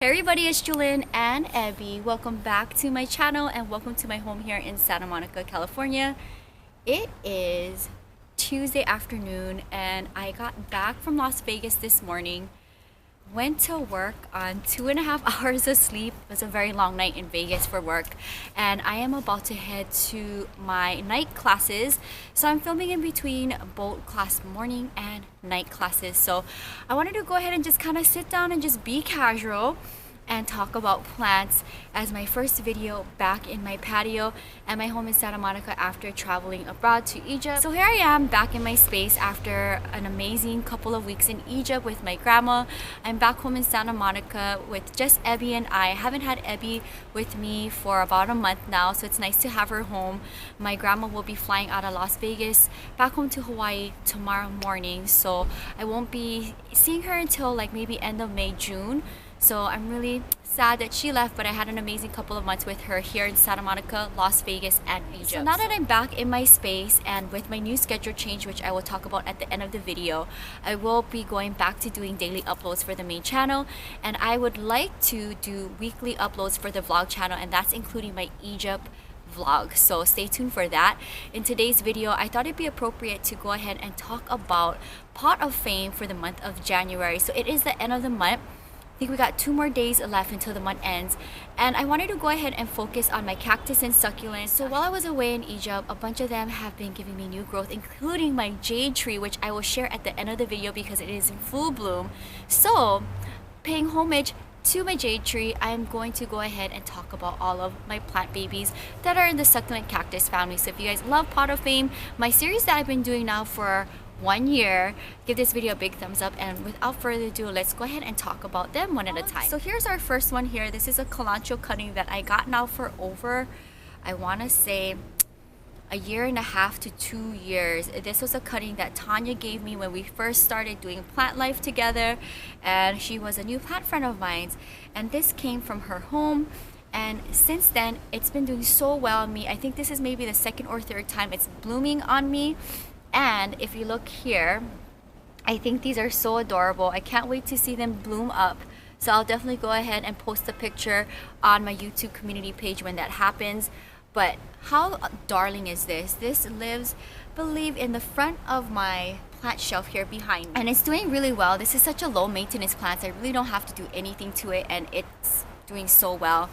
Hey everybody, it's Jewelyn and Abby. Welcome back to my channel and welcome to my home here in Santa Monica, California. It is Tuesday afternoon and I got back from Las Vegas this morning. Went to work on 2.5 hours of sleep. It was a very long night in Vegas for work, and I am about to head to my night classes. So I'm filming in between both class morning and night classes. So I wanted to go ahead and just kind of sit down and just be casual and talk about plants as my first video back in my patio and my home in Santa Monica after traveling abroad to Egypt. So here I am back in my space after an amazing couple of weeks in Egypt with my grandma. I'm back home in Santa Monica with just Abby and I haven't had Abby with me for about a month now, so it's nice to have her home. My grandma will be flying out of Las Vegas back home to Hawaii tomorrow morning, so I won't be seeing her until like maybe end of May, June. So I'm really sad that she left, but I had an amazing couple of months with her here in Santa Monica, Las Vegas, and Egypt. So now that I'm back in my space and with my new schedule change, which I will talk about at the end of the video, I will be going back to doing daily uploads for the main channel, and I would like to do weekly uploads for the vlog channel, and that's including my Egypt vlog. So stay tuned for that. In today's video, I thought it'd be appropriate to go ahead and talk about Pot of Fame for the month of January. So it is the end of the month. I think we got 2 more days left until the month ends, and I wanted to go ahead and focus on my cactus and succulents. So while I was away in Egypt, a bunch of them have been giving me new growth, including my jade tree, which I will share at the end of the video because it is in full bloom. So paying homage to my jade tree, I am going to go ahead and talk about all of my plant babies that are in the succulent cactus family. So if you guys love Pot of Fame, my series that I've been doing now for 1 year, give this video a big thumbs up, and without further ado, let's go ahead and talk about them one at a time. So here's our first one here. This is a Kalanchoe cutting that I got now for over, I want to say, 1.5 to 2 years. This was a cutting that Tanya gave me when we first started doing plant life together, and she was a new plant friend of mine, and this came from her home. And since then, it's been doing so well on me. I think this is maybe the 2nd or 3rd time it's blooming on me. And if you look here, I think these are so adorable. I can't wait to see them bloom up. So I'll definitely go ahead and post a picture on my YouTube community page when that happens. But how darling is this? This lives, believe, in the front of my plant shelf here behind me. And it's doing really well. This is such a low maintenance plant, so I really don't have to do anything to it, and it's doing so well.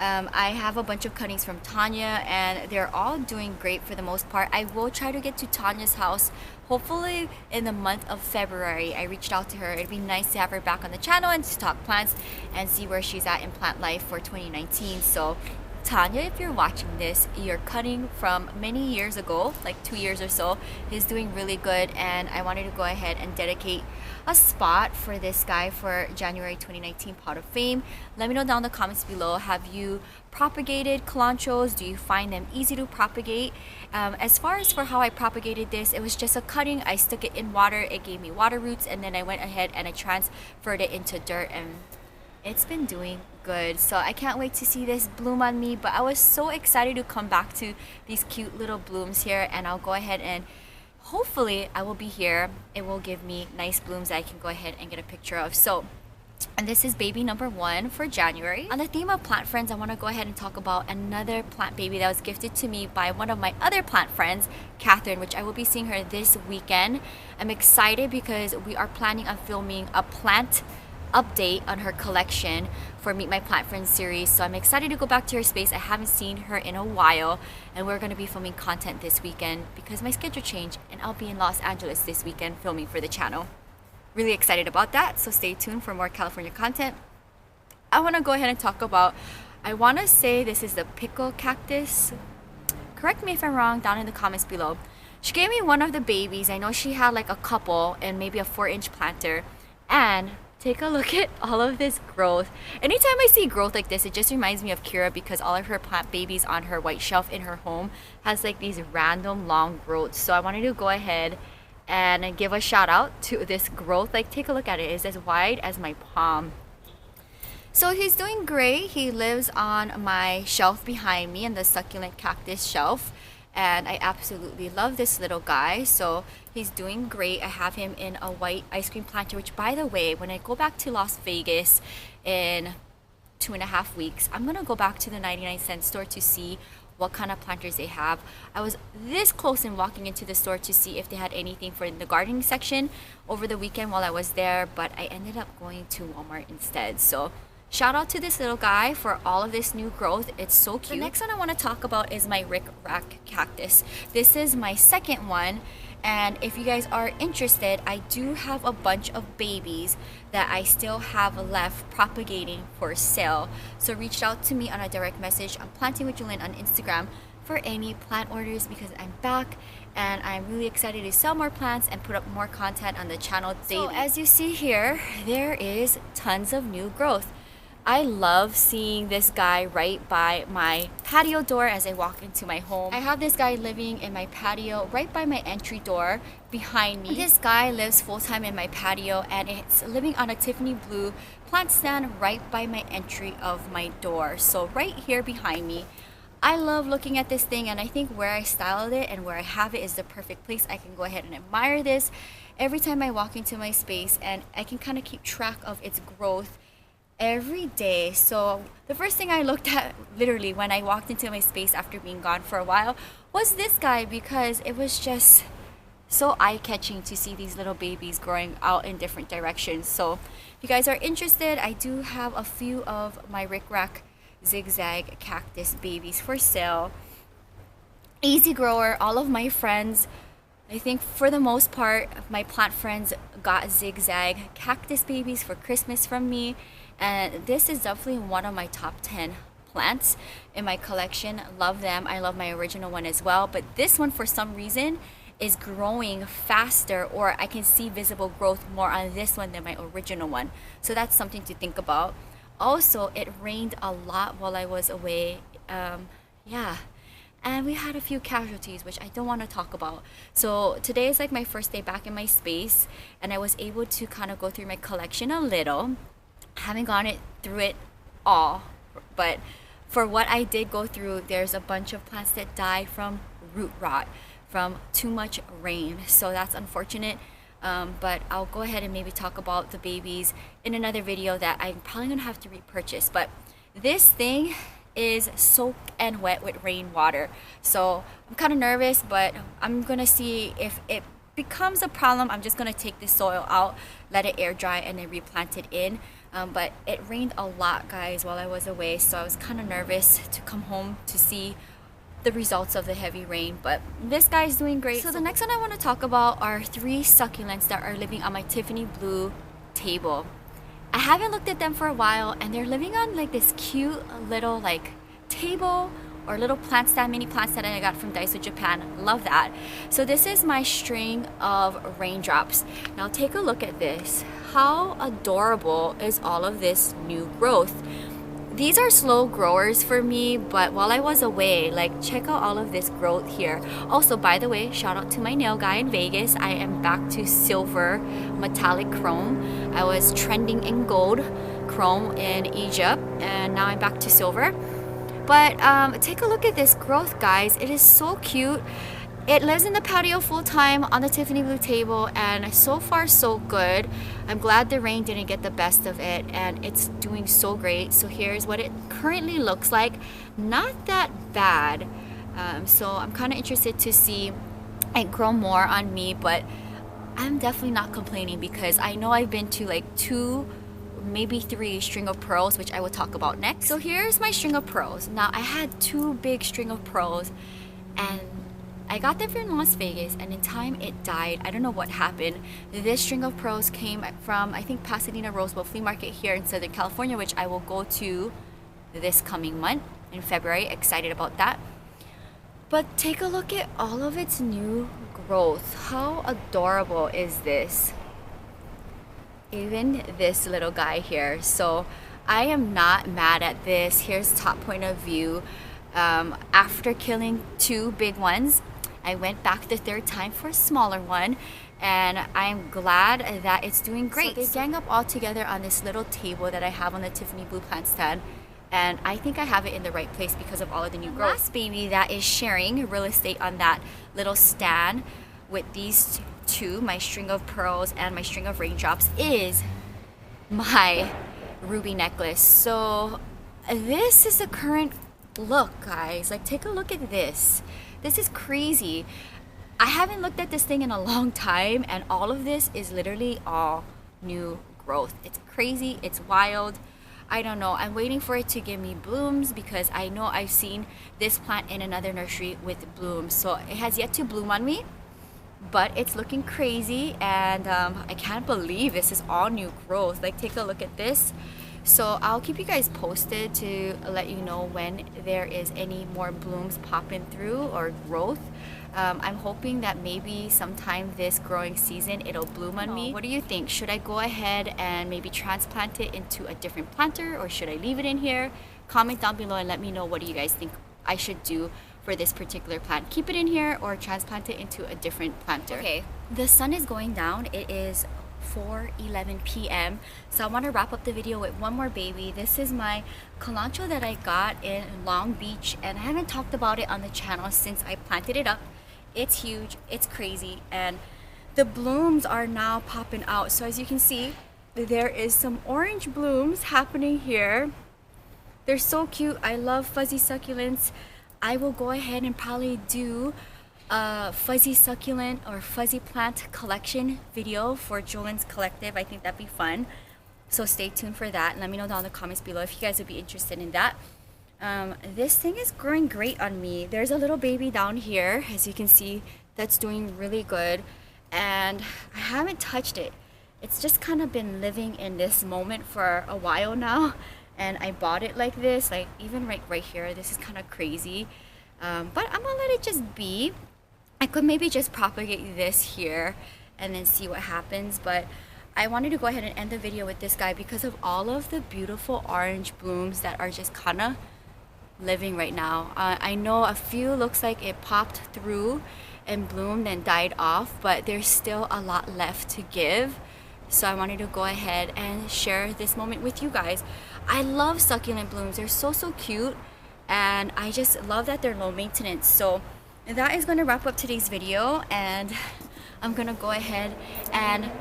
I have a bunch of cuttings from Tanya, and they're all doing great for the most part. I will try to get to Tanya's house hopefully in the month of February. I reached out to her. It'd be nice to have her back on the channel and to talk plants and see where she's at in plant life for 2019. So Tanya, if you're watching this, your cutting from many years ago, like 2 years or so, is doing really good, and I wanted to go ahead and dedicate a spot for this guy for January 2019 Pot of Fame. Let me know down in the comments below, have you propagated Kalanchoes? Do you find them easy to propagate? As far as for how I propagated this, it was just a cutting. I stuck it in water, it gave me water roots, and then I went ahead and I transferred it into dirt, and it's been doing good. So I can't wait to see this bloom on me, but I was so excited to come back to these cute little blooms here, and I'll go ahead and hopefully I will be here. It will give me nice blooms that I can go ahead and get a picture of. So, and this is baby number 1 for January. On the theme of plant friends, I want to go ahead and talk about another plant baby that was gifted to me by one of my other plant friends, Catherine, which I will be seeing her this weekend. I'm excited because we are planning on filming a plant update on her collection for Meet My Plant Friends series. So I'm excited to go back to her space. I haven't seen her in a while, and we're going to be filming content this weekend because my schedule changed, and I'll be in Los Angeles this weekend filming for the channel. Really excited about that, so stay tuned for more California content. I want to go ahead and talk about, I want to say this is the Pickle Cactus. Correct me if I'm wrong down in the comments below. She gave me one of the babies. I know she had like a couple and maybe a 4-inch planter, and take a look at all of this growth. Anytime I see growth like this, it just reminds me of Kira, because all of her plant babies on her white shelf in her home has like these random long growths. So I wanted to go ahead and give a shout out to this growth. Like, take a look at it. It's as wide as my palm. So he's doing great. He lives on my shelf behind me, in the succulent cactus shelf. and I absolutely love this little guy. So he's doing great. I have him in a white ice cream planter, which, by the way, when I go back to Las Vegas in 2.5 weeks. I'm gonna go back to the 99-cent store to see what kind of planters they have. I was this close in walking into the store to see if they had anything for the gardening section over the weekend while I was there, but I ended up going to Walmart instead. So shout out to this little guy for all of this new growth. It's so cute. The next one I want to talk about is my Rickrack Cactus. This is my second one, and if you guys are interested, I do have a bunch of babies that I still have left propagating for sale. So reach out to me on a direct message on Planting with Jewelyn on Instagram for any plant orders, because I'm back and I'm really excited to sell more plants and put up more content on the channel daily. So as you see here, there is tons of new growth. I love seeing this guy right by my patio door as I walk into my home. I have this guy living in my patio right by my entry door behind me. This guy lives full-time in my patio, and it's living on a Tiffany blue plant stand right by my entry of my door. So right here behind me, I love looking at this thing, and I think where I styled it and where I have it is the perfect place. I can go ahead and admire this every time I walk into my space, and I can kind of keep track of its growth every day. So the first thing I looked at literally when I walked into my space after being gone for a while was this guy, because it was just so eye-catching to see these little babies growing out in different directions. So if you guys are interested, I do have a few of my Rickrack zigzag cactus babies for sale. Easy grower. All of my friends, I think for the most part, my plant friends got zigzag cactus babies for Christmas from me. And this is definitely one of my top 10 plants in my collection. Love them. I love my original one as well. But this one, for some reason, is growing faster, or I can see visible growth more on this one than my original one. So that's something to think about. Also, it rained a lot while I was away. Yeah. And we had a few casualties, which I don't want to talk about. So today is like my first day back in my space, and I was able to kind of go through my collection a little. Haven't gone through it all, but for what I did go through, there's a bunch of plants that died from root rot, from too much rain. So that's unfortunate, but I'll go ahead and maybe talk about the babies in another video that I'm probably gonna have to repurchase. But this thing is soaked and wet with rainwater, so I'm kind of nervous, but I'm gonna see if it becomes a problem. I'm just gonna take this soil out, let it air dry, and then replant it in. But it rained a lot, guys, while I was away, so I was kind of nervous to come home to see the results of the heavy rain. But this guy's doing great. So the next one I want to talk about are 3 succulents that are living on my Tiffany blue table. I haven't looked at them for a while, and they're living on like this cute little like table or little plant stand, mini plant stand that I got from Daiso Japan. Love that. So this is my string of raindrops. Now take a look at this. How adorable is all of this new growth? These are slow growers for me, but while I was away, like, check out all of this growth here. Also, by the way, shout out to my nail guy in Vegas. I am back to silver metallic chrome. I was trending in gold chrome in Egypt, and now I'm back to silver. But take a look at this growth, guys. It is so cute. It lives in the patio full time on the Tiffany blue table, and so far so good. I'm glad the rain didn't get the best of it, and it's doing so great. So here's what it currently looks like. Not that bad. So I'm kind of interested to see it grow more on me, but I'm definitely not complaining, because I know I've been to like 2, maybe 3 string of pearls, which I will talk about next. So here's my string of pearls. Now I had 2 big string of pearls, and I got them from Las Vegas, and in time it died. I don't know what happened. This string of pearls came from, I think, Pasadena Roseville Flea Market here in Southern California, which I will go to this coming month in February. Excited about that. But take a look at all of its new growth. How adorable is this? Even this little guy here. So I am not mad at this. Here's top point of view. After killing 2 big ones, I went back the 3rd time for a smaller one, and I'm glad that it's doing great. So they gang up all together on this little table that I have on the Tiffany blue plant stand, and I think I have it in the right place because of all of the new growth. Last baby that is sharing real estate on that little stand with these 2, my string of pearls and my string of raindrops, is my ruby necklace. So this is the current look, guys. Like, take a look at this. This is crazy. I haven't looked at this thing in a long time, and all of this is literally all new growth. It's crazy, it's wild. I don't know. I'm waiting for it to give me blooms because I know I've seen this plant in another nursery with blooms. So it has yet to bloom on me, but it's looking crazy, and I can't believe this is all new growth. Like, take a look at this. So I'll keep you guys posted to let you know when there is any more blooms popping through or growth. I'm hoping that maybe sometime this growing season it'll bloom on me. What do you think? Should I go ahead and maybe transplant it into a different planter, or should I leave it in here? Comment down below and let me know, what do you guys think I should do for this particular plant? Keep it in here or transplant it into a different planter? Okay, the sun is going down. It is 4:11 p.m. so I want to wrap up the video with one more baby. This is my Kalanchoe that I got in Long Beach, and I haven't talked about it on the channel since I planted it up. It's huge, it's crazy, and the blooms are now popping out. So as you can see, there is some orange blooms happening here. They're so cute. I love fuzzy succulents. I will go ahead and probably do a fuzzy succulent or fuzzy plant collection video for Jewelyn's collective. I think that'd be fun. So stay tuned for that. Let me know down in the comments below if you guys would be interested in that. This thing is growing great on me. There's a little baby down here, as you can see, that's doing really good. And I haven't touched it. It's just kind of been living in this moment for a while now. And I bought it like this, like even right here. This is kind of crazy. But I'm gonna let it just be. I could maybe just propagate this here and then see what happens, but I wanted to go ahead and end the video with this guy because of all of the beautiful orange blooms that are just kind of living right now. I know a few looks like it popped through and bloomed and died off, but there's still a lot left to give. So I wanted to go ahead and share this moment with you guys. I love succulent blooms. They're so cute, and I just love that they're low maintenance. So that is going to wrap up today's video, and I'm going to go ahead and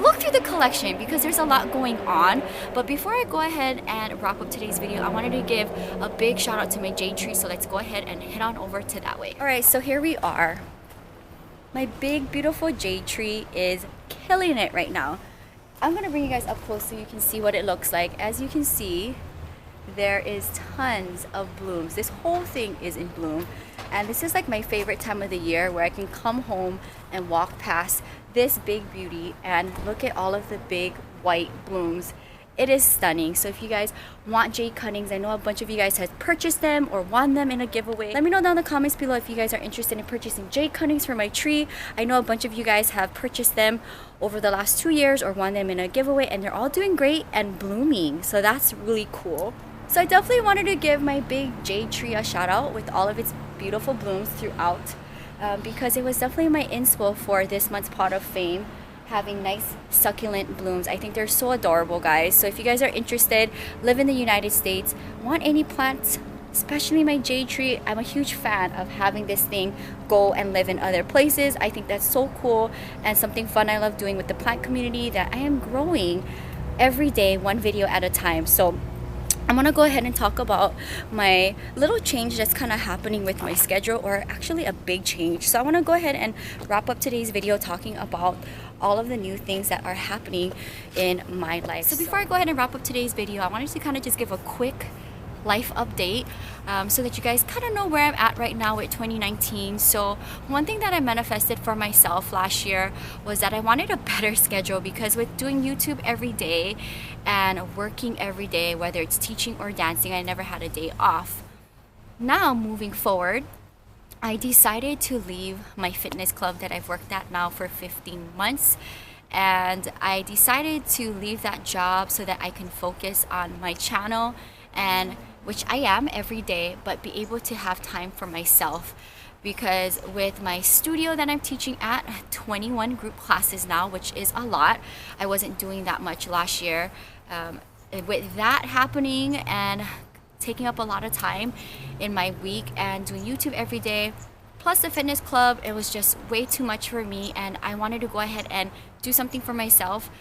look through the collection because there's a lot going on. But before I go ahead and wrap up today's video, I wanted to give a big shout out to my Jade Tree. So let's go ahead and head on over to that way. Alright, so here we are. My big beautiful Jade Tree is killing it right now. I'm going to bring you guys up close so you can see what it looks like. As you can see, there is tons of blooms. This whole thing is in bloom, and this is like my favorite time of the year where I can come home and walk past this big beauty and look at all of the big white blooms. It is stunning. So if you guys want jade cuttings, I know a bunch of you guys have purchased them or won them in a giveaway. Let me know down in the comments below if you guys are interested in purchasing jade cuttings for my tree. I know a bunch of you guys have purchased them over the last 2 years or won them in a giveaway, and they're all doing great and blooming. So that's really cool. So I definitely wanted to give my big jade tree a shout out with all of its beautiful blooms throughout, because it was definitely my inspo for this month's pot of fame, having nice succulent blooms. I think they're so adorable, guys. So if you guys are interested, live in the United States, want any plants, especially my jade tree, I'm a huge fan of having this thing go and live in other places. I think that's so cool and something fun I love doing with the plant community that I am growing every day, one video at a time. So I'm gonna go ahead and talk about my little change that's kind of happening with my schedule, or actually a big change. So I want to go ahead and wrap up today's video talking about all of the new things that are happening in my life. So before I go ahead and wrap up today's video, I wanted to kind of just give a quick life update so that you guys kind of know where I'm at right now with 2019. So one thing that I manifested for myself last year was that I wanted a better schedule, because with doing YouTube every day and working every day, whether it's teaching or dancing, I never had a day off. Now moving forward, I decided to leave my fitness club that I've worked at now for 15 months, and I decided to leave that job so that I can focus on my channel, and which I am every day, but be able to have time for myself. Because with my studio that I'm teaching at, 21 group classes now, which is a lot. I wasn't doing that much last year. With that happening and taking up a lot of time in my week and doing YouTube every day, plus the fitness club, it was just way too much for me, and I wanted to go ahead and do something for myself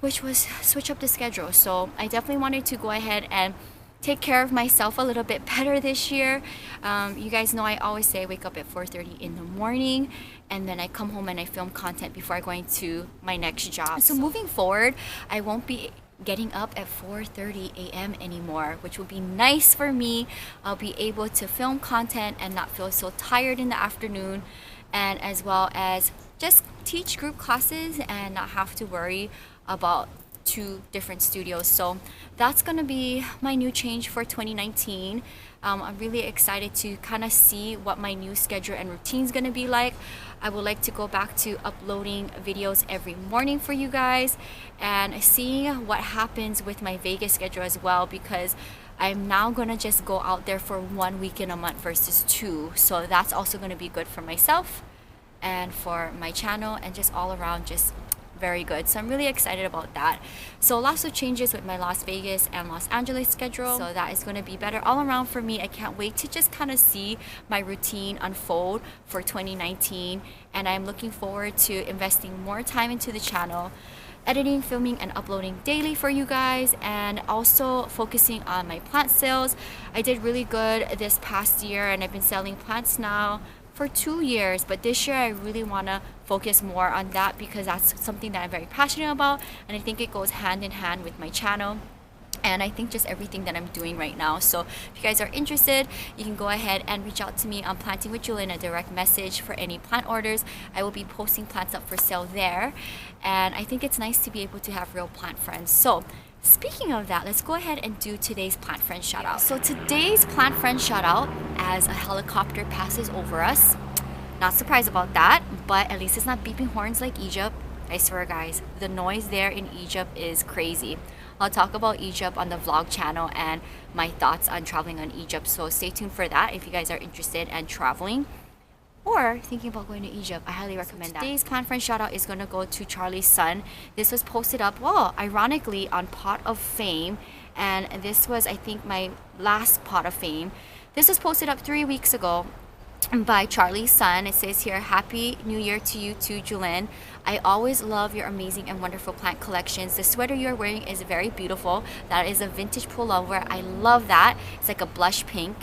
which was switch up the schedule. So I definitely wanted to go ahead and take care of myself a little bit better this year. You guys know I always say I wake up at 4:30 in the morning, and then I come home and I film content before I go into my next job. So moving forward, I won't be getting up at 4:30 a.m. anymore, which will be nice for me. I'll be able to film content and not feel so tired in the afternoon, and as well as just teach group classes and not have to worry about 2 different studios. So that's gonna be my new change for 2019. I'm really excited to kind of see what my new schedule and routine is gonna be like. I would like to go back to uploading videos every morning for you guys and seeing what happens with my Vegas schedule as well, because I'm now gonna just go out there for 1 weekend a month versus 2. So that's also gonna be good for myself and for my channel, and just all around just very good. So I'm really excited about that. So lots of changes with my Las Vegas and Los Angeles schedule, so that is going to be better all around for me. I can't wait to just kind of see my routine unfold for 2019, and I'm looking forward to investing more time into the channel, editing, filming, and uploading daily for you guys, and also focusing on my plant sales. I did really good this past year, and I've been selling plants now for 2 years, but this year I really want to focus more on that because that's something that I'm very passionate about, and I think it goes hand in hand with my channel, and I think just everything that I'm doing right now. So if you guys are interested, you can go ahead and reach out to me on Planting with Jewelyn, a direct message for any plant orders. I will be posting plants up for sale there, and I think it's nice to be able to have real plant friends. So speaking of that, let's go ahead and do today's plant friend shout out. So today's plant friend shout out, as a helicopter passes over us. Not surprised about that, but at least it's not beeping horns like Egypt. I swear guys, the noise there in Egypt is crazy. I'll talk about Egypt on the vlog channel and my thoughts on traveling on Egypt, so stay tuned for that if you guys are interested in traveling or thinking about going to Egypt. I highly recommend that. Today's plant friend shout out is going to go to Charlie's son. This was posted up, well, ironically, on Pot of Fame, and this was, I think, my last Pot of Fame. This was posted up 3 weeks ago by Charlie's son. It says here, Happy New Year to you too, Jewelyn. I always love your amazing and wonderful plant collections. The sweater you're wearing is very beautiful. That is a vintage pullover. I love that. It's like a blush pink.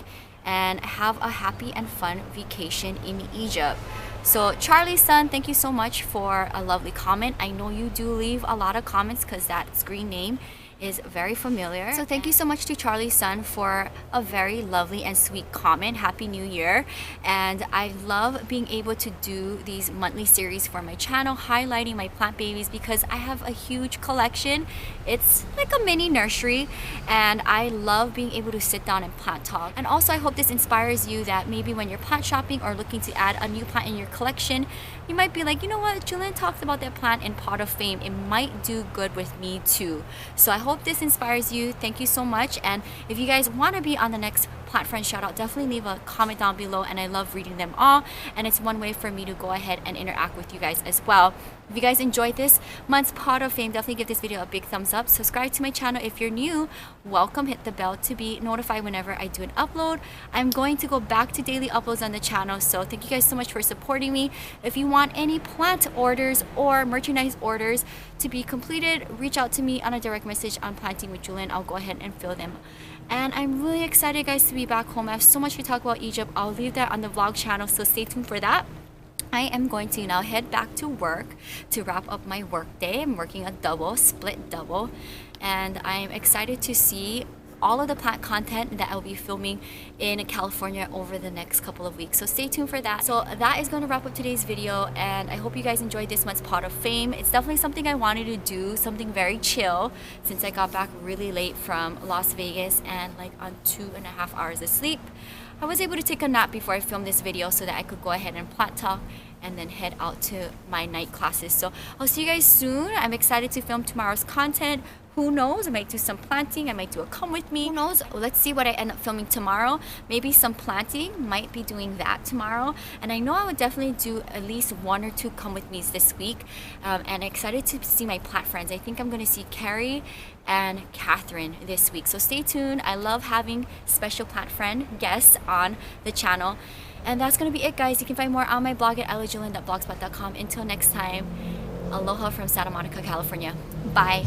And have a happy and fun vacation in Egypt. So Charlie's son, thank you so much for a lovely comment. I know you do leave a lot of comments because that screen name is very familiar. So thank you so much to Charlie's son for a very lovely and sweet comment. Happy New Year. And I love being able to do these monthly series for my channel, highlighting my plant babies, because I have a huge collection. It's like a mini nursery, and I love being able to sit down and plant talk. And also I hope this inspires you that maybe when you're plant shopping or looking to add a new plant in your collection, you might be like, you know what, Jewelyn talked about that plant in Pot of Fame. It might do good with me too. So I hope this inspires you. Thank you so much. And if you guys want to be on the next plant friend shout out, definitely leave a comment down below, and I love reading them all, and it's one way for me to go ahead and interact with you guys as well. If you guys enjoyed this month's Pot of Fame, definitely give this video a big thumbs up. Subscribe to my channel if you're new. Welcome. Hit the bell to be notified whenever I do an upload. I'm going to go back to daily uploads on the channel, so thank you guys so much for supporting me. If you want any plant orders or merchandise orders to be completed, reach out to me on a direct message on Planting with Jewelyn. I'll go ahead and fill them. And I'm really excited, guys, to be back home. I have so much to talk about Egypt. I'll leave that on the vlog channel, so stay tuned for that. I am going to now head back to work to wrap up my work day. I'm working a double, split double, and I'm excited to see all of the plant content that I'll be filming in California over the next couple of weeks. So stay tuned for that. So that is going to wrap up today's video, and I hope you guys enjoyed this month's Pot of Fame. It's definitely something I wanted to do, something very chill, since I got back really late from Las Vegas and like on 2.5 hours of sleep. I was able to take a nap before I filmed this video so that I could go ahead and plant talk and then head out to my night classes. So I'll see you guys soon. I'm excited to film tomorrow's content. Who knows? I might do some planting. I might do a come with me. Who knows? Let's see what I end up filming tomorrow. Maybe some planting. Might be doing that tomorrow. And I know I would definitely do at least 1 or 2 come with me's this week. And excited to see my plant friends. I think I'm going to see Carrie and Catherine this week. So stay tuned. I love having special plant friend guests on the channel. And that's going to be it, guys. You can find more on my blog at ilovejewelyn.blogspot.com. Until next time, Aloha from Santa Monica, California. Bye.